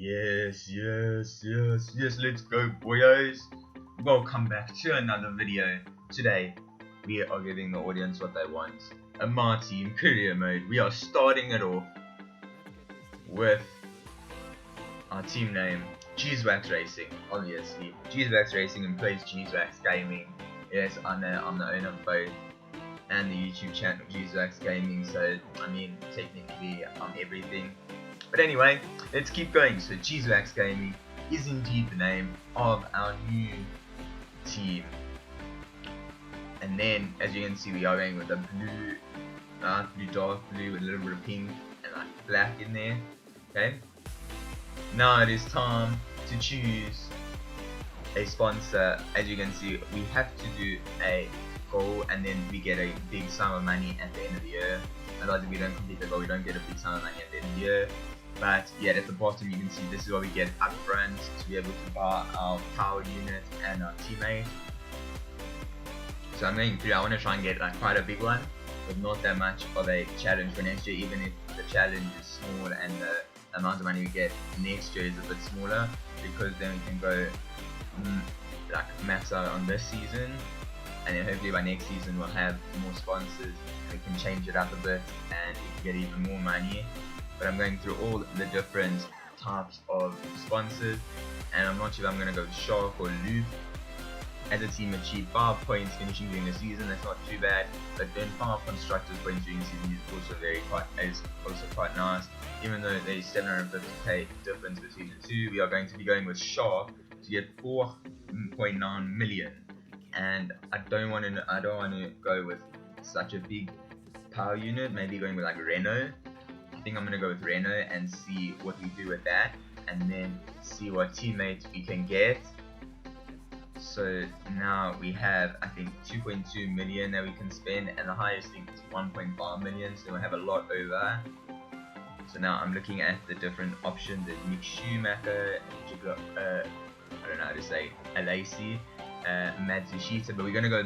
Yes, let's go, boys. Welcome back to another video. Today, we are giving the audience what they want. A Marty in career mode. We are starting it off with our team name, Cheesewax Racing, obviously. Cheesewax Racing and plays Cheesewax Gaming. Yes, I know, I'm the owner of both. And the YouTube channel, Cheesewax Gaming, so, I mean, technically, I'm everything. But anyway, let's keep going. So Cheesewax Gaming is indeed the name of our new team. And then, as you can see, we are going with a blue, dark blue with a little bit of pink and like black in there. Okay. Now it is time to choose a sponsor. As you can see, we have to do a goal and then we get a big sum of money at the end of the year. Otherwise, if we don't complete the goal, we don't get a big sum of money at the end of the year. But yeah, at the bottom you can see this is what we get up front to be able to buy our power unit and our teammate. So I'm going through, I want to try and get like quite a big one, but not that much of a challenge for next year, even if the challenge is small and the amount of money we get next year is a bit smaller, because then we can go like max out on this season, and then hopefully by next season we'll have more sponsors and we can change it up a bit and we can get even more money. But I'm going through all the different types of sponsors, and I'm not sure if I'm going to go with Shark or Loop. As a team achieved 5 points finishing during the season, that's not too bad, but then 5 constructors points during the season is also quite nice. Even though there's 750k difference between the two, we are going to be going with Shark to get 4.9 million, and I don't want to go with such a big power unit. Maybe going with like Renault. I think I'm going to go with Renault and see what we do with that, and then see what teammates we can get. So now we have, I think, 2.2 million that we can spend, and the highest thing is 1.5 million, so we have a lot over. So now I'm looking at the different options. There's Mick Schumacher, I don't know how to say, Alesi, Matsushita, but we're going to go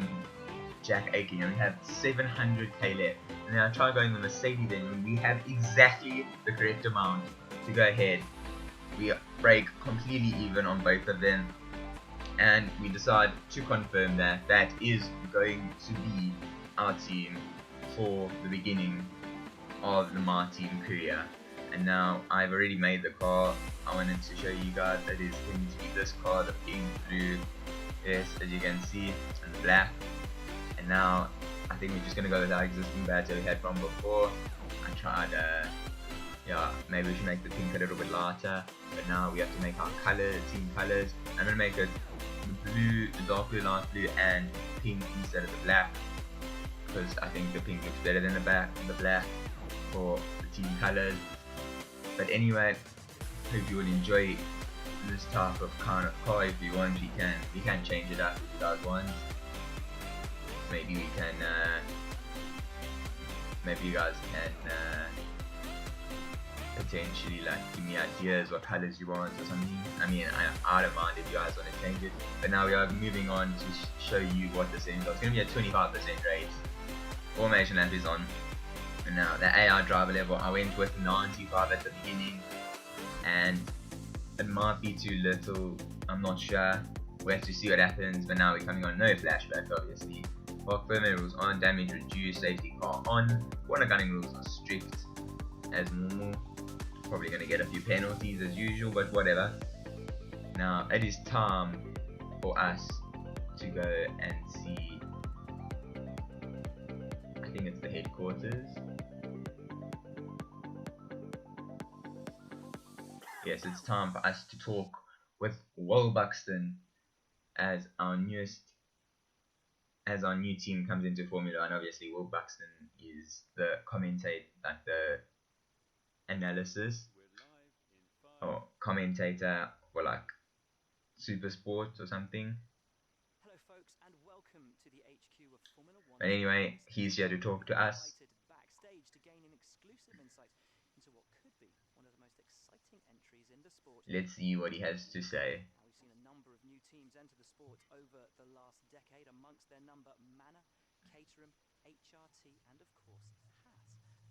Jack Aiken, and we have 700k left. Now try going the Mercedes engine. We have exactly the correct amount to go ahead. We break completely even on both of them, and we decide to confirm that that is going to be our team for the beginning of the My Team career. And now I've already made the car. I wanted to show you guys that is going to be this car, the pink, blue, yes, as you can see, and black. And now I think we're just gonna go with our existing badge that we had from before. I tried, yeah, maybe we should make the pink a little bit lighter, but now we have to make our team colors. I'm gonna make it blue, the dark blue, light blue, and pink instead of the black, because I think the pink looks better than the black for the team colors. But anyway, hope you will enjoy this type of kind of car. If you want, we can change it up if you guys want. Maybe we can, maybe you guys can potentially like give me ideas what colors you want or something. I mean, I don't mind if you guys want to change it. But now we are moving on to show you what the settings are. It's going to be a 25% race. Formation lamp is on. And now the AI driver level, I went with 95 at the beginning, and it might be too little, I'm not sure. We have to see what happens. But now we're coming on no flashback, obviously. Park permit rules on, damage reduced, safety car on. Corner gunning rules are strict as normal. Probably going to get a few penalties as usual, but whatever. Now it is time for us to go and see, I think it's the headquarters. Yes, it's time for us to talk with Will Buxton as our new team comes into Formula 1. Obviously, Will Buxton is the commentator, like the analysis or commentator for like Super Sport or something. Hello folks, and welcome to the HQ of Formula 1. But anyway, he's here to talk to us. Backstage to gain an exclusive insight into what could be one of the most exciting entries in the sport. Let's see what he has to say. Now, we've seen a number of new teams enter the sport over the last decade, amongst their number Manor, Caterham, HRT, and of course Haas.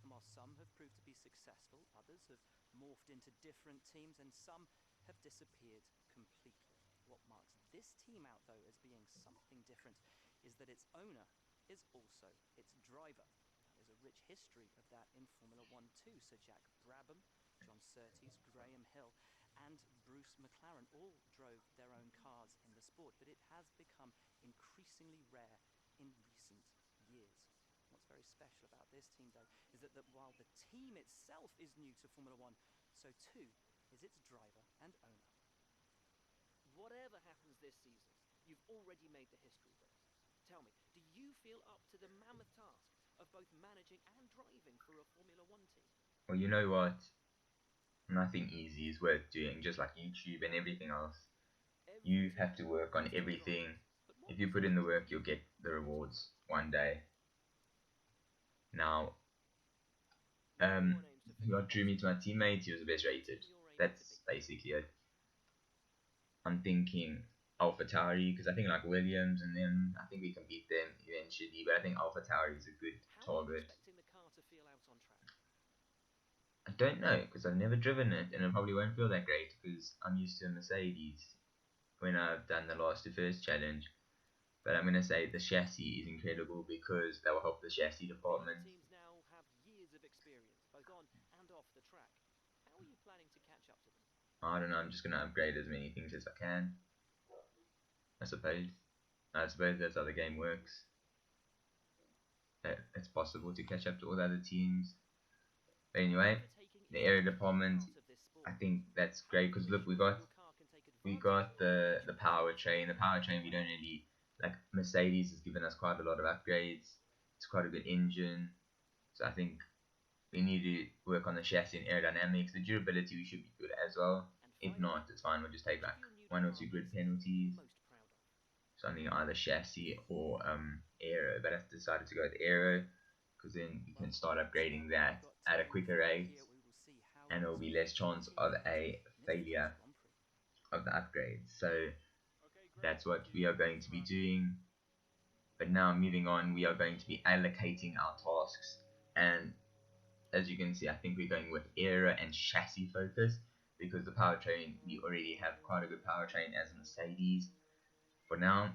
And while some have proved to be successful, others have morphed into different teams, and some have disappeared completely. What marks this team out, though, as being something different is that its owner is also its driver. Now, there's a rich history of that in Formula One too. Sir Jack Brabham, John Surtees, Graham Hill, and Bruce McLaren all drove their own cars in the sport, but it has become increasingly rare in recent years. What's very special about this team, though, is that while the team itself is new to Formula One, so too is its driver and owner. Whatever happens this season, you've already made the history books. Tell me, do you feel up to the mammoth task of both managing and driving for a Formula One team? Well, you know what? Nothing easy is worth doing, just like YouTube and everything else. You have to work on everything. If you put in the work, you'll get the rewards one day. Now, what drew me to my teammates, he was the best rated. That's basically it. I'm thinking AlphaTauri, because I think like Williams and them, I think we can beat them eventually, but I think AlphaTauri is a good target. I don't know, because I've never driven it, and it probably won't feel that great, because I'm used to a Mercedes when I've done the last to first challenge. But I'm going to say the chassis is incredible, because that will help the chassis department. Teams now have years of experience, both on and off the track. How are you planning to catch up to them? I don't know, I'm just going to upgrade as many things as I can. I suppose that's how the game works. It's possible to catch up to all the other teams. But anyway, the area department, I think that's great, because look, we got the powertrain. The powertrain, we don't really, like, Mercedes has given us quite a lot of upgrades. It's quite a good engine, so I think we need to work on the chassis and aerodynamics. The durability we should be good as well. If not, it's fine, we'll just take like 1 or 2 grid penalties, something either chassis or aero, but I've decided to go with aero, because then we can start upgrading that at a quicker rate, and there will be less chance of a failure of the upgrade. So that's what we are going to be doing. But now moving on, we are going to be allocating our tasks, and as you can see, I think we're going with aero and chassis focus, because the powertrain, we already have quite a good powertrain as Mercedes. For now,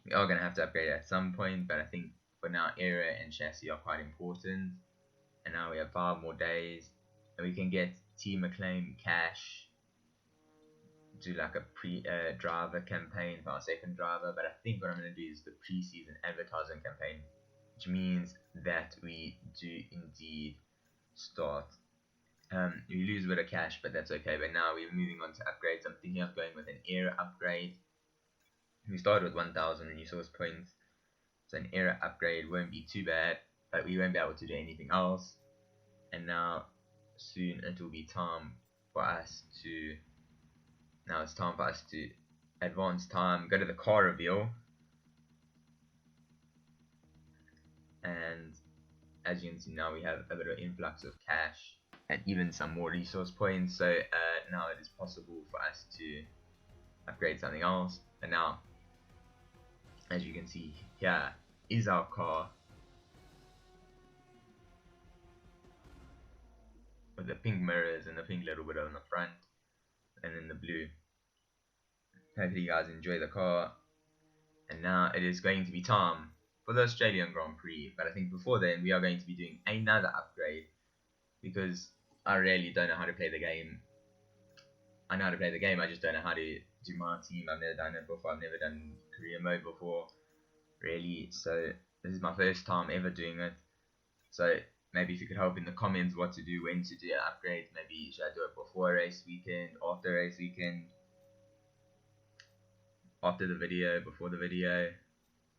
we are going to have to upgrade at some point, but I think for now aero and chassis are quite important. And now we have 5 more days, and we can get Team Acclaim cash, do like a driver campaign for our second driver. But I think what I'm going to do is the pre-season advertising campaign, which means that we do indeed start. We lose a bit of cash, but that's okay. But now we're moving on to upgrades. I'm thinking of going with an aero upgrade. We started with 1,000 resource points, so an aero upgrade won't be too bad, but we won't be able to do anything else. And now soon it will be time for us to advance time, go to the car reveal, and as you can see, now we have a bit of influx of cash and even some more resource points. So now it is possible for us to upgrade something else. And now, as you can see, here is our car with the pink mirrors and the pink little bit on the front, and then the blue. Hopefully you guys enjoy the car. And now it is going to be time for the Australian Grand Prix, but I think before then we are going to be doing another upgrade, because I really don't know how to play the game. I know how to play the game, I just don't know how to do my team. I've never done it before, I've never done career mode before, really, so this is my first time ever doing it. So maybe if you could help in the comments what to do, when to do upgrades. Maybe should I do it before a race weekend, after a race weekend, after the video, before the video?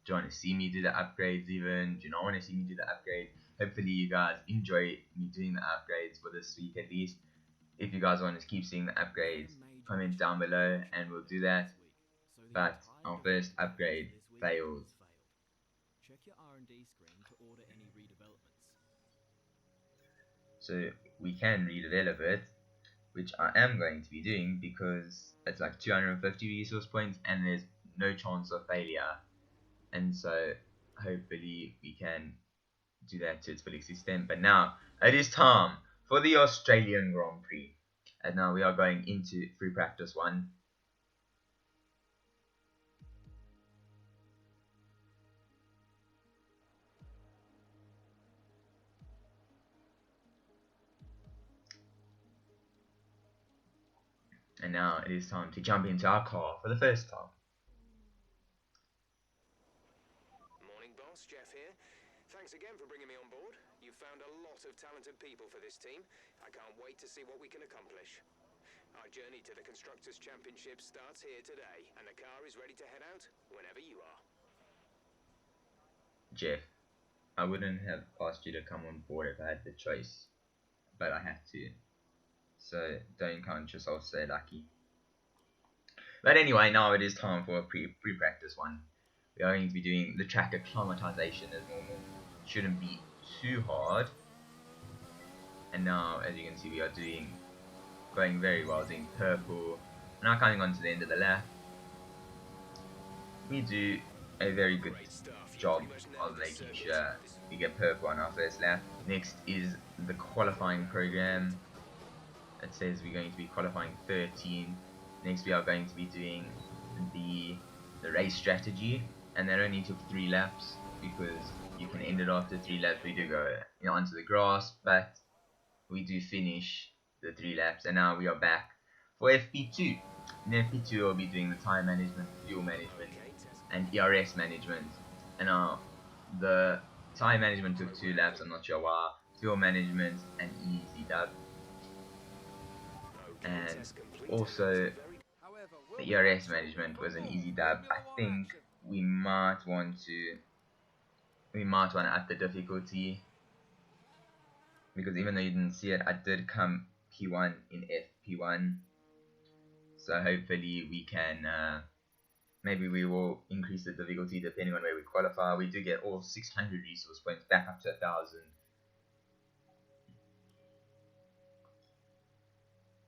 Do you want to see me do the upgrades even? Do you not want to see me do the upgrade? Hopefully you guys enjoy me doing the upgrades for this week at least. If you guys want to keep seeing the upgrades, comment down below and we'll do that. But our first upgrade failed. Check your R&D screen to order any redevelopments. So we can redevelop it, which I am going to be doing, because it's like 250 resource points and there's no chance of failure. And so hopefully we can do that to its fullest extent. But now it is time for the Australian Grand Prix, and now we are going into free practice 1. And now it is time to jump into our car for the first time. Morning, boss. Jeff here. Thanks again for bringing me on board. You've found a lot of talented people for this team. I can't wait to see what we can accomplish. Our journey to the Constructors' Championship starts here today, and the car is ready to head out whenever you are. Jeff, I wouldn't have asked you to come on board if I had the choice, but I had to. So don't count yourself so lucky. But anyway, now it is time for a pre-practice 1. We are going to be doing the track acclimatization as normal. Shouldn't be too hard. And now, as you can see, we are going very well, doing purple. Now coming on to the end of the lap, we do a very good job of making sure we get purple on our first lap. Next is the qualifying program. It says we're going to be qualifying 13. Next we are going to be doing the race strategy, and that only took 3 laps because you can end it after 3 laps. We do go onto the grass, but we do finish the 3 laps, and now we are back for FP2. In FP2 we'll be doing the time management, fuel management, and ERS management. And now the time management took 2 laps, I'm not sure why. Fuel management, an easy dub. And also the ERS management was an easy dub. I think we might want to up the difficulty, because even though you didn't see it, I did come P1 in FP1. So hopefully we can maybe we will increase the difficulty depending on where we qualify. We do get all 600 resource points back up to 1,000.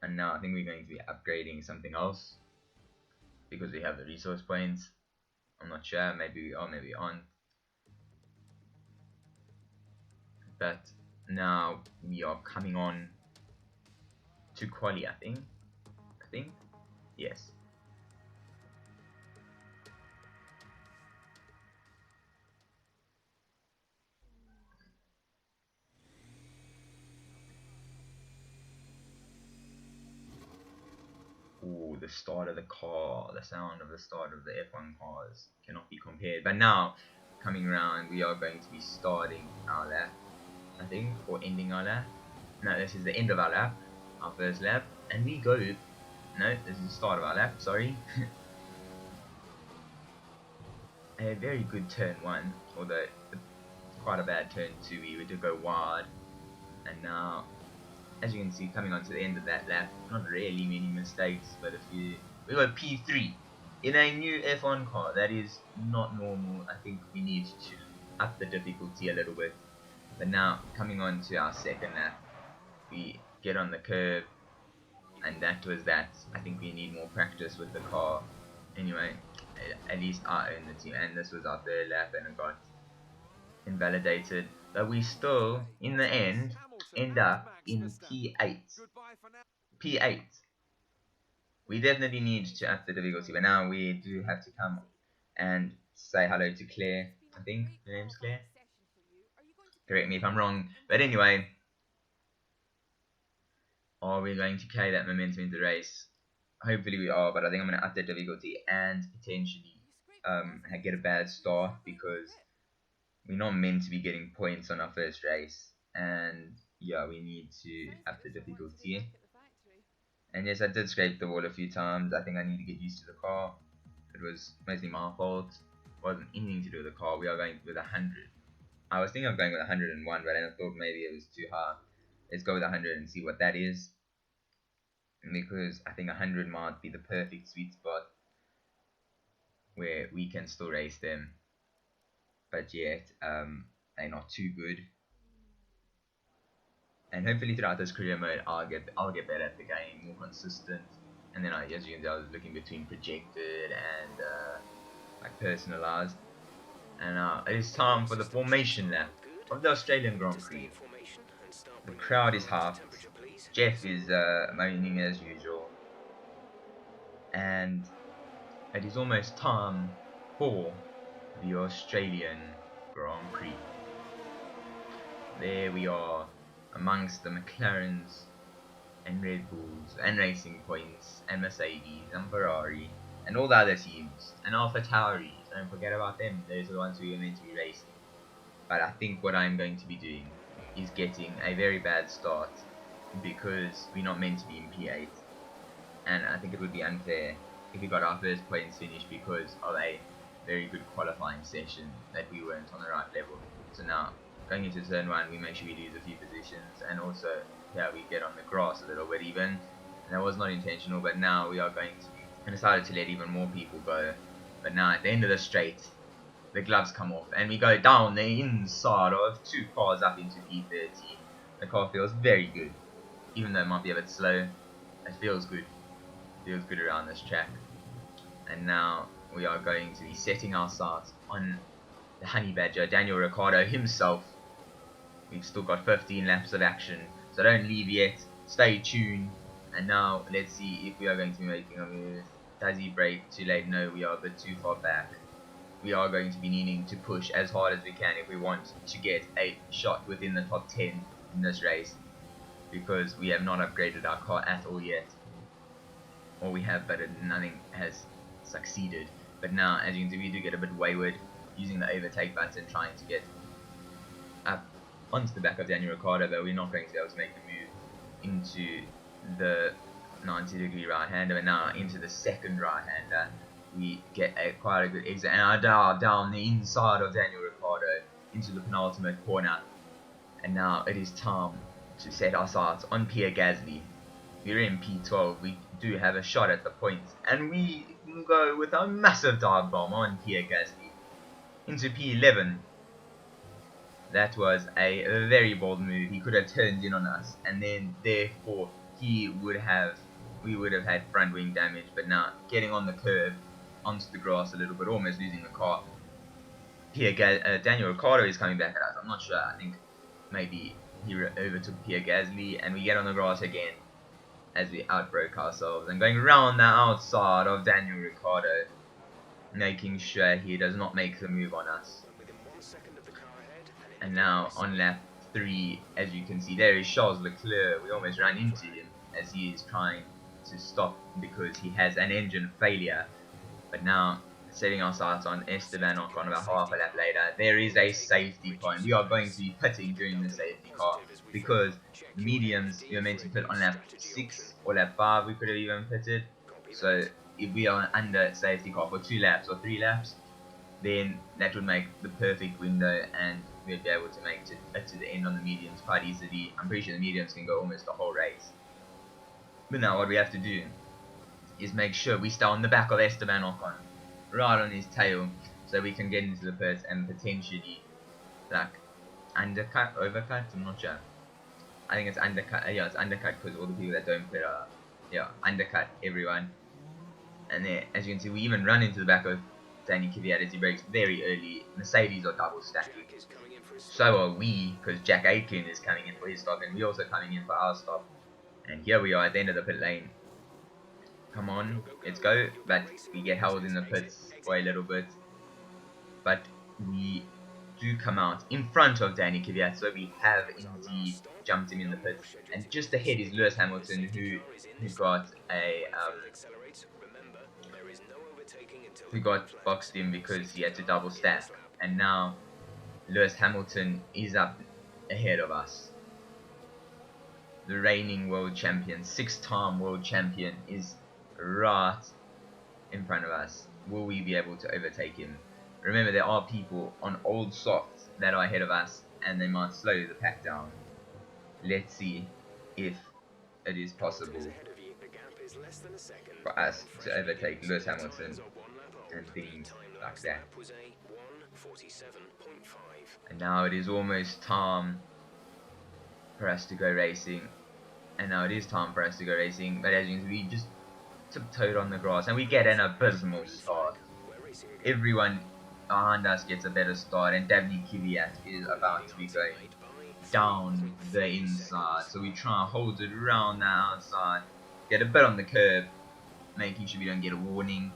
And now I think we're going to be upgrading something else because we have the resource points. I'm not sure, maybe we are, maybe we aren't. But now we are coming on to quali, I think. Yes. Ooh, the start of the car, the sound of the start of the F1 cars cannot be compared. But now, coming around, we are going to be starting our lap, I think, or ending our lap. No, this is the end of our lap, our first lap, and we go. No, this is the start of our lap, sorry. A very good turn 1, although quite a bad turn 2. We did go wide, and now, as you can see, coming on to the end of that lap, not really many mistakes, but we got P3 in a new F1 car. That is not normal. I think we need to up the difficulty a little bit. But now, coming on to our second lap, we get on the curve, and that was that. I think we need more practice with the car. Anyway, at least I own the team, and this was our third lap, and it got invalidated. But we still, in the end up in P8. P8. We definitely need to up the difficulty, but now we do have to come and say hello to Claire. I think her name's Claire. Correct me if I'm wrong. But anyway, are we going to carry that momentum into the race? Hopefully we are, but I think I'm going to up the difficulty and potentially get a bad start, because we're not meant to be getting points on our first race. And yeah, we need to up the difficulty. And yes, I did scrape the wall a few times. I think I need to get used to the car. It was mostly my fault. It wasn't anything to do with the car. We are going with 100. I was thinking of going with 101, but I thought maybe it was too high. Let's go with 100 and see what that is. Because I think 100 might be the perfect sweet spot where we can still race them. But yet, they're not too good. And hopefully throughout this career mode, I'll get better at the game, more consistent. And then as you can see, I was looking between projected and like personalized. And it is time for the formation lap. of the Australian Grand To stay Prix. in formation and start The bringing crowd the is room hyped. temperature, please. Jeff is moaning as usual. And it is almost time for the Australian Grand Prix. There we are amongst the McLarens and Red Bulls and Racing Points and Mercedes and Ferrari and all the other teams and Alpha Tauri. Don't forget about them. Those are the ones who are meant to be racing. But I think what I'm going to be doing is getting a very bad start because we're not meant to be in P8. And I think it would be unfair if we got our first points finished because of a very good qualifying session that we weren't on the right level. So now, going into turn 1, we make sure we lose a few positions, and also, yeah, we get on the grass a little bit even. And that was not intentional, but now we are going to, and decided to let even more people go. But now at the end of the straight, the gloves come off, and we go down the inside of 2 cars up into P13. The car feels very good, even though it might be a bit slow. It feels good. Feels good around this track. And now we are going to be setting our sights on the Honey Badger, Daniel Ricciardo himself. We've still got 15 laps of action, so don't leave yet. Stay tuned. And now let's see if we are going to be making a move. Does he brake too late? No, we are a bit too far back. We are going to be needing to push as hard as we can if we want to get a shot within the top 10 in this race, because we have not upgraded our car at all yet. Or we have, but nothing has succeeded. But now, as you can see, we do get a bit wayward using the overtake button, trying to get up onto the back of Daniel Ricciardo, but we're not going to be able to make the move into the 90-degree right-hander. And now into the second right-hander, we get quite a good exit, and I dive down the inside of Daniel Ricciardo into the penultimate corner. And now it is time to set our sights on Pierre Gasly. We're in P12, we do have a shot at the points, and we can go with a massive dive bomb on Pierre Gasly into P11. That was a very bold move. He could have turned in on us, and then therefore we would have had front wing damage. But now getting on the curve onto the grass a little bit, almost losing the car. Daniel Ricciardo is coming back at us. I'm not sure. I think maybe he overtook Pierre Gasly, and we get on the grass again as we outbroke ourselves and going round the outside of Daniel Ricciardo, making sure he does not make the move on us. And now on lap 3, as you can see, there is Charles Leclerc. We almost ran into him as he is trying to stop because he has an engine failure. But now setting our sights on Esteban Ocon about half a lap later. There is a safety point. We are going to be pitting during the safety car because mediums we are meant to pit on lap 6 or lap 5. We could have even pitted. So if we are under safety car for 2 laps or 3 laps, then that would make the perfect window, and we'd be able to make it to the end on the mediums quite easily. I'm pretty sure the mediums can go almost the whole race. But now what we have to do is make sure we stay on the back of Esteban Ocon, right on his tail, so we can get into the pits and potentially like undercut, overcut, I'm not sure. I think it's undercut. Yeah, it's undercut because all the people that don't pit are, yeah, undercut everyone. And then, as you can see, we even run into the back of Danny Kvyat as he brakes very early. Mercedes are double stacking. So are we, because Jack Aitken is coming in for his stop, and we're also coming in for our stop. And here we are at the end of the pit lane. Come on, let's go. But we get held in the pits for a little bit. But we do come out in front of Danny Kvyat, so we have indeed jumped him in the pits. And just ahead is Lewis Hamilton, who got a boxed in because he had to double stack. And now Lewis Hamilton is up ahead of us. The reigning world champion, 6-time world champion, is right in front of us. Will we be able to overtake him? Remember, there are people on old softs that are ahead of us, and they might slow the pack down. Let's see if it is possible for us to overtake Lewis Hamilton and things like that. And now it is almost time for us to go racing. And now it is time for us to go racing. But as you can see, we just tiptoed on the grass and we get an abysmal start. Everyone behind us gets a better start, and Davni Kvyat is about to be going down the inside. So we try and hold it around the outside, get a bit on the curb, making sure we don't get a warning.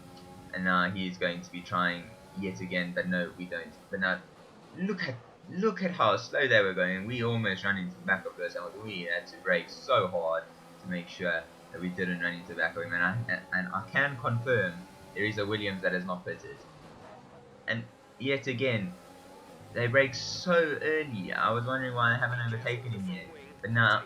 And now he's going to be trying yet again, but no, we don't. But now, look at how slow they were going. We almost ran into the back of Lewis Hamilton. We had to brake so hard to make sure that we didn't run into the back of him. And I can confirm there is a Williams that has not pitted. And yet again, they brake so early. I was wondering why they haven't overtaken him yet. But now,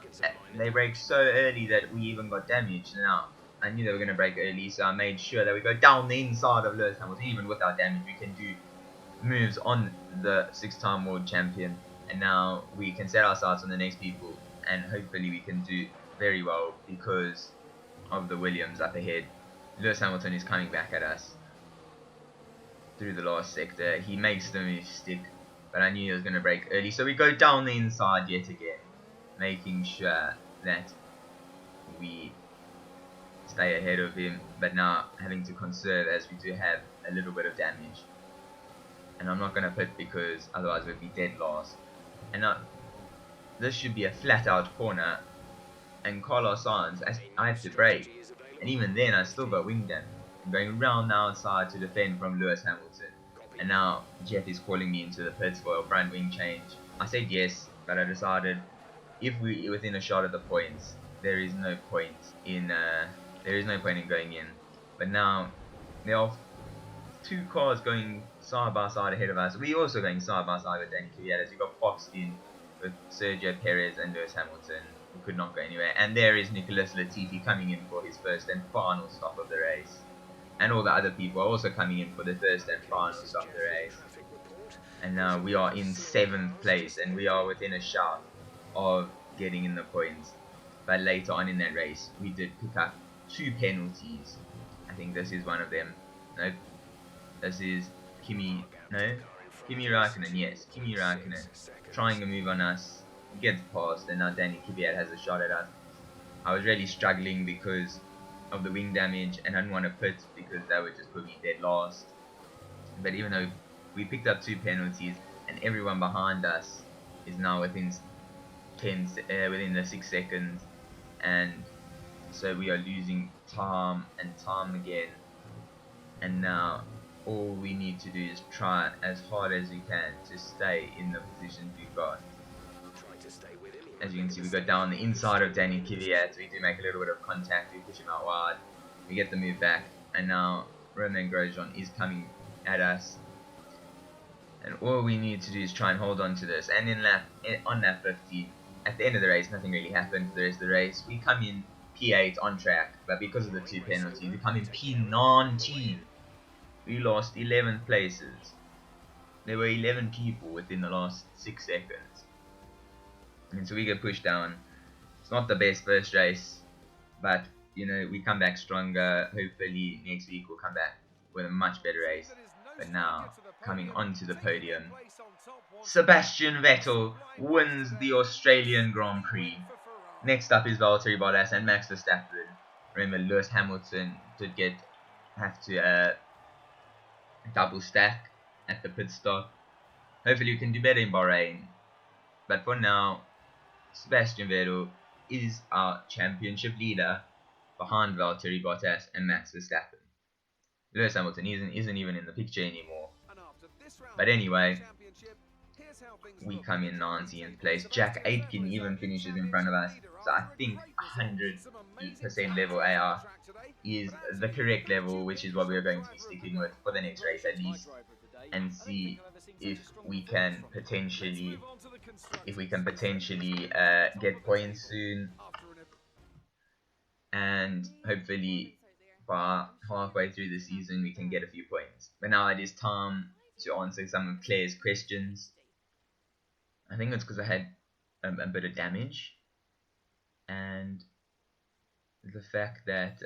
they brake so early that we even got damaged. Now, I knew they were going to brake early, so I made sure that we go down the inside of Lewis Hamilton. Even without damage, we can do moves on the 6-time world champion. And now we can set our sights on the next people. And hopefully we can do very well because of the Williams up ahead. Lewis Hamilton is coming back at us through the last sector. He makes the move stick, but I knew he was going to brake early. So we go down the inside yet again, making sure that we stay ahead of him, but now having to conserve as we do have a little bit of damage. And I'm not going to pit because otherwise we'd be dead last. And now, this should be a flat out corner, and Carlos Sainz, I have to brake, and even then I still got wing damage. I'm going around the outside to defend from Lewis Hamilton. And now Jeff is calling me into the pits for a front wing change. I said yes, but I decided if we're within a shot of the points, there is no point in going in. But now there are 2 cars going side by side ahead of us. We're also going side by side with Danny Kvyat as we got boxed in with Sergio Perez and Lewis Hamilton, who could not go anywhere. And there is Nicholas Latifi coming in for his first and final stop of the race. And all the other people are also coming in for the first and final stop of the race. And now we are in 7th place, and we are within a shout of getting in the points. But later on in that race, we did pick up 2 penalties. I think this is one of them. Nope. This is Kimi Raikkonen, yes. Kimi Raikkonen trying a move on us. Gets past, and now Danny Kvyat has a shot at us. I was really struggling because of the wing damage, and I didn't want to pit because that would just put me dead last. But even though we picked up 2 penalties, and everyone behind us is now within the 6 seconds, and so we are losing time and time again. And now all we need to do is try as hard as we can to stay in the positions we've got. As you can see, we go down the inside of Danny Kvyat. We do make a little bit of contact. We push him out wide. We get the move back, and now Romain Grosjean is coming at us. And all we need to do is try and hold on to this. And on lap 15, at the end of the race, nothing really happened for the rest of the race. We come in P8 on track, but because of the 2 penalties, we come in P19. We lost 11 places. There were 11 people within the last 6 seconds. And so we get pushed down. It's not the best first race, but you know, we come back stronger. Hopefully next week we'll come back with a much better race. But now, coming onto the podium, Sebastian Vettel wins the Australian Grand Prix. Next up is Valtteri Bottas and Max Verstappen. Remember, Lewis Hamilton did have to double stack at the pit stop. Hopefully we can do better in Bahrain. But for now, Sebastian Vettel is our championship leader behind Valtteri Bottas and Max Verstappen. Lewis Hamilton isn't even in the picture anymore. But anyway, we come in 19th place. Jack Aitken even finishes in front of us. So I think 100% level AR is the correct level, which is what we are going to be sticking with for the next race at least, and see if we can potentially get points soon, and hopefully by halfway through the season we can get a few points. But now it is time to answer some of Claire's questions. I think it's because I had a bit of damage, and the fact that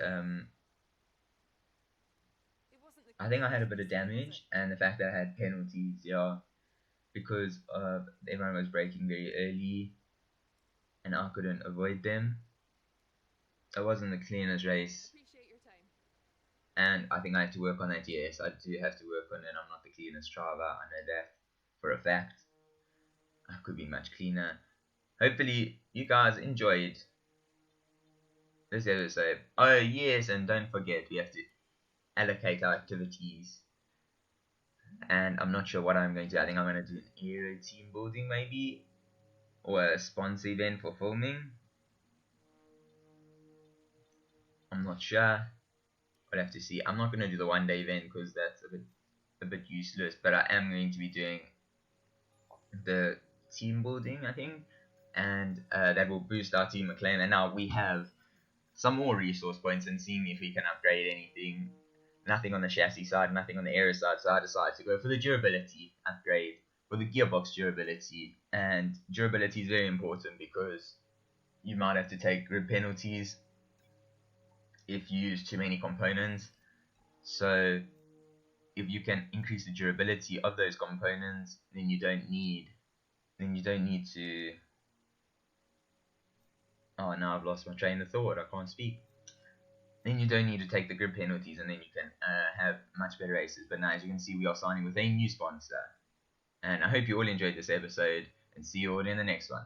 I think I had a bit of damage, and the fact that I had penalties, yeah, because everyone was braking very early and I couldn't avoid them. It wasn't the cleanest race And I think I have to work on that. Yes, I do have to work on it. I'm not the cleanest driver, I know that for a fact. I could be much cleaner. Hopefully you guys enjoyed this episode. Oh yes, and don't forget we have to allocate our activities. And I'm not sure what I'm going to do. I think I'm going to do an aero team building maybe, or a sponsor event for filming. I'm not sure. I'll have to see. I'm not going to do the 1 day event because that's a bit useless. But I am going to be doing the team building, I think, and that will boost our team acclaim. And now we have some more resource points and seeing if we can upgrade anything. Nothing on the chassis side, nothing on the aero side, so I decided to go for the durability upgrade, for the gearbox durability. And durability is very important because you might have to take grid penalties if you use too many components. So if you can increase the durability of those components, then you don't need to. Oh, now I've lost my train of thought. I can't speak. Then you don't need to take the grid penalties, and then you can have much better races. But now, as you can see, we are signing with a new sponsor. And I hope you all enjoyed this episode, and see you all in the next one.